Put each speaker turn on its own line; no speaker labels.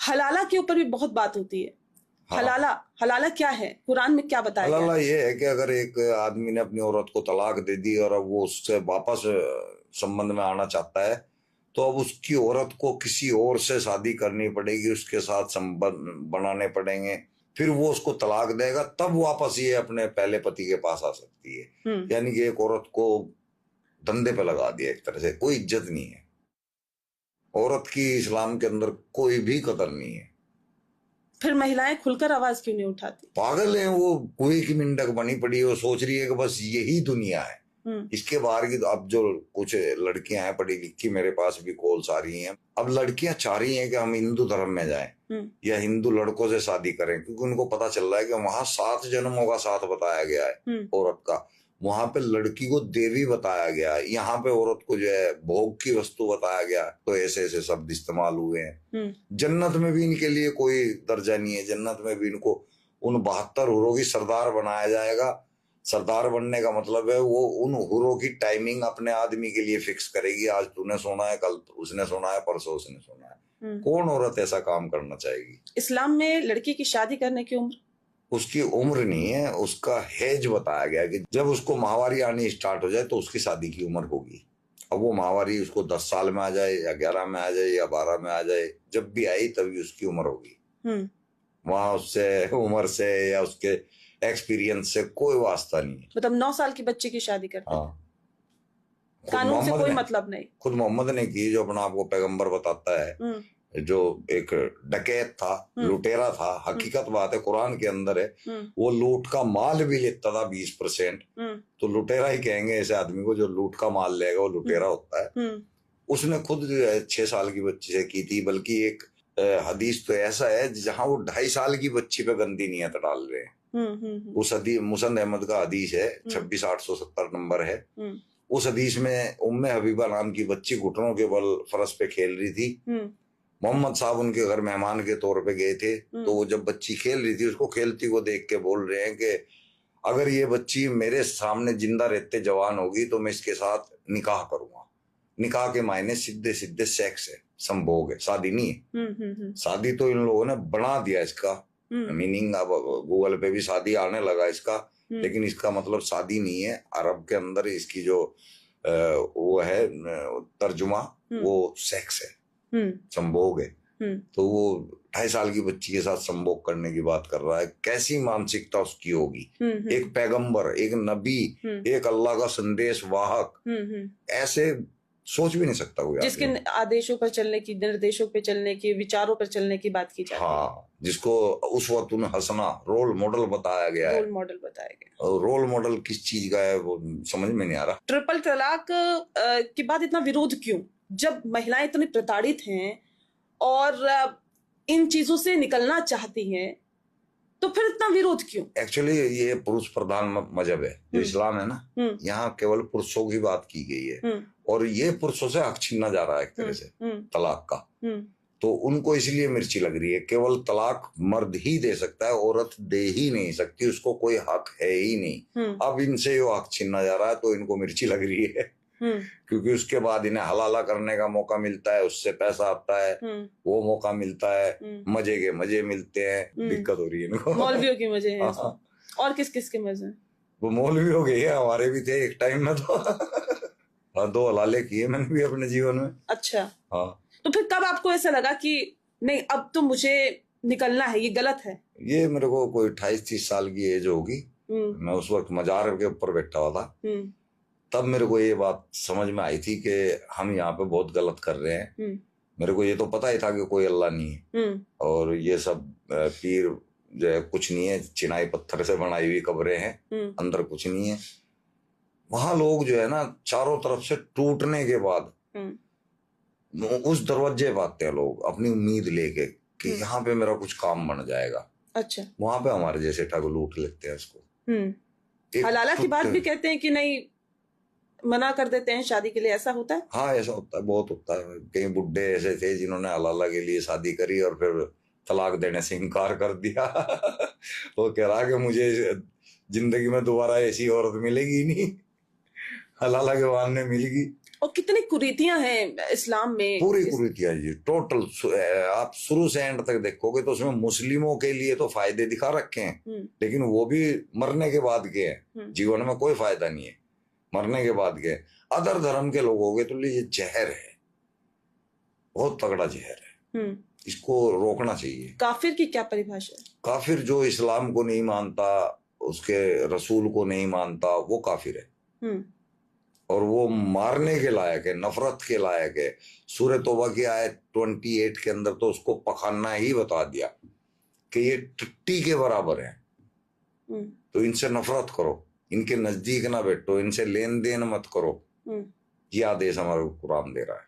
हलाला के ऊपर भी बहुत बात होती है।
हाँ।
हलाला क्या है, कुरान में क्या बताया गया?
हलाला ये है कि अगर एक आदमी ने अपनी औरत को तलाक दे दी और अब वो उससे वापस संबंध में आना चाहता है, तो अब उसकी औरत को किसी और से शादी करनी पड़ेगी, उसके साथ संबंध बनाने पड़ेंगे, फिर वो उसको तलाक देगा, तब वापस ये अपने पहले पति के पास आ सकती है। यानी कि एक औरत को धंधे पे लगा दिया एक तरह से, कोई इज्जत नहीं है औरत की, इस्लाम के अंदर कोई भी कदर नहीं है।
फिर महिलाएं खुलकर आवाज क्यों नहीं उठाती?
पागल है वो, कुएं की मिंडक बनी पड़ी है, वो सोच रही है कि बस यही दुनिया है, इसके बाहर की। अब जो कुछ लड़कियां हैं पढ़ी लिखी, मेरे पास भी कॉल्स आ रही हैं, अब लड़कियां चाह रही हैं कि हम हिंदू धर्म में जाएं या हिंदू लड़कों से शादी करें, क्योंकि उनको पता चल रहा है कि वहां 7 जन्मों का साथ बताया गया है औरत का, वहां पे लड़की को देवी बताया गया है, यहाँ पे औरत को जो है भोग की वस्तु बताया गया। तो ऐसे ऐसे शब्द इस्तेमाल हुए हैं। जन्नत में भी इनके लिए कोई दर्जा नहीं है, जन्नत में भी इनको उन 72 हुरों की सरदार बनाया जाएगा। सरदार बनने का मतलब है वो उन हुरों की टाइमिंग अपने आदमी के लिए फिक्स करेगी, आज तूने सोना है, कल उसने सोना है, परसों उसने सोना है। कौन औरत ऐसा काम करना चाहेगी?
इस्लाम में लड़की की शादी करने की उम्र,
उसकी उम्र नहीं है, उसका हेज बताया गया कि जब उसको माहवारी आनी स्टार्ट हो जाए तो उसकी शादी की उम्र होगी। अब वो माहवारी उसको 10 साल में आ जाए या 11 में आ जाए या 12 में आ जाए, जब भी आई तभी उसकी उम्र होगी। वहां उससे उम्र से या उसके एक्सपीरियंस से कोई वास्ता नहीं है।
मतलब 9 साल की बच्चे की शादी करते हैं।
हाँ,
कानून से कोई मतलब नहीं।
खुद मोहम्मद ने की, जो अपना आपको पैगंबर बताता है, जो एक डकैत था, लुटेरा था, हकीकत बात है, कुरान के अंदर है, वो लूट का माल भी लेता था 20%, तो लुटेरा ही कहेंगे ऐसे आदमी को जो लूट का माल लेगा, वो लुटेरा होता है। उसने खुद 6 साल की बच्ची से की थी, बल्कि एक हदीस तो ऐसा है जहां वो 2.5 साल की बच्ची पे गंदी नीयत डाल रहे हैं। उस हदीस मुसंद अहमद का हदीस है, 26,870 नंबर है। उस हदीस में उम्मे हबीबा नाम की बच्ची घुटनों के बल फरस पे खेल रही थी। मोहम्मद साहब उनके घर मेहमान के तौर पे गए थे, तो वो जब बच्ची खेल रही थी, उसको खेलती को देख के बोल रहे हैं कि अगर ये बच्ची मेरे सामने जिंदा रहते जवान होगी तो मैं इसके साथ निकाह करूंगा। निकाह के मायने सीधे सीधे सेक्स है, संभोग है, शादी नहीं है। शादी तो इन लोगों ने बना दिया इसका मीनिंग, अब गूगल पे भी शादी आने लगा इसका, लेकिन इसका मतलब शादी नहीं है। अरब के अंदर इसकी जो वो है तर्जुमा, वो सेक्स है, संभोग है। तो वो 2.5 साल की बच्ची के साथ संभोग करने की बात कर रहा है। कैसी मानसिकता उसकी होगी? एक पैगंबर, एक नबी, एक अल्लाह का संदेश वाहक, ऐसे सोच भी नहीं सकता कोई,
जिसके आदेशों पर चलने की, निर्देशों पे चलने की, विचारों पर चलने की बात की जाती है।
हाँ, जिसको उस वक्त उन्हें हंसना रोल मॉडल बताया गया है।
रोल मॉडल बताया गया।
और रोल मॉडल किस चीज का है वो समझ में नहीं आ रहा।
ट्रिपल तलाक के बाद इतना विरोध क्यों, जब महिलाएं इतनी प्रताड़ित हैं और इन चीजों से निकलना चाहती हैं, तो फिर इतना विरोध क्यों?
एक्चुअली ये पुरुष प्रधान मजहब है जो इस्लाम है ना, यहाँ केवल पुरुषों की बात की गई है, और ये पुरुषों से हक छीनना जा रहा है एक तरह से तलाक का। तो उनको इसलिए मिर्ची लग रही है, केवल तलाक मर्द ही दे सकता है, औरत दे ही नहीं सकती, उसको कोई हक है ही नहीं। अब इनसे जो हक छीनना जा रहा है तो इनको मिर्ची लग रही है, क्योंकि उसके बाद इन्हें हलाला करने का मौका मिलता है, उससे पैसा आता है, वो मौका मिलता है, मजे के मजे मिलते हैं। दिक्कत हो रही है इनको।
मौलवियों के मजे हैं। और किस किस के मजे?
वो मौलवी हो गए, हमारे भी थे एक टाइम में तो। हाँ, 2 हलाले किए मैंने भी अपने जीवन में।
अच्छा।
हाँ।
तो फिर कब आपको ऐसा लगा कि नहीं, अब तो मुझे निकलना है, ये गलत है?
ये मेरे को कोई 28-30 साल की एज होगी, मैं उस वक्त मजार के ऊपर बैठा हुआ था, तब मेरे को ये बात समझ में आई थी कि हम यहाँ पे बहुत गलत कर रहे हैं। मेरे को ये तो पता ही था कि कोई अल्लाह नहीं है, और ये सब पीर जो है कुछ नहीं है, चिनाई पत्थर से बनाई हुई कब्रें हैं, अंदर कुछ नहीं है। वहां लोग जो है ना चारों तरफ से टूटने के बाद उस दरवाजे पे आते हैं लोग अपनी उम्मीद लेके कि यहाँ पे मेरा कुछ काम बन जाएगा।
अच्छा।
वहां पे हमारे जैसे ठग लूट लेते हैं उसको।
हलाला की बात भी कहते हैं कि नहीं, मना कर देते हैं शादी के लिए, ऐसा होता है?
हाँ, ऐसा होता है, बहुत होता है। कई बुड्ढे ऐसे थे जिन्होंने हलाला के लिए शादी करी और फिर तलाक देने से इनकार कर दिया। वो कह रहा कि मुझे जिंदगी में दोबारा ऐसी औरत मिलेगी नहीं, हलाला के बहाने मिलेगी।
और कितनी कुरीतियां हैं इस्लाम में,
पूरी कुरीतियां जी, टोटल। आप शुरू से एंड तक देखोगे तो उसमें मुस्लिमों के लिए तो फायदे दिखा रखे हैं, लेकिन वो भी मरने के बाद के हैं, जीवन में कोई फायदा नहीं है, मरने के बाद के। अदर धर्म के लोगों के तो ये जहर है, बहुत तगड़ा जहर है, इसको रोकना चाहिए।
काफिर की क्या परिभाषा है?
काफिर जो इस्लाम को नहीं मानता, उसके रसूल को नहीं मानता, वो काफिर है, और वो मारने के लायक है, नफरत के लायक है। सूरह तौबा की आयत 28 के अंदर तो उसको पखाना ही बता दिया कि ये टट्टी के बराबर है, तो इनसे नफरत करो, इनके नजदीक ना बैठो, इनसे लेन देन मत करो। ये आदेश हमारे कुरान दे रहा है।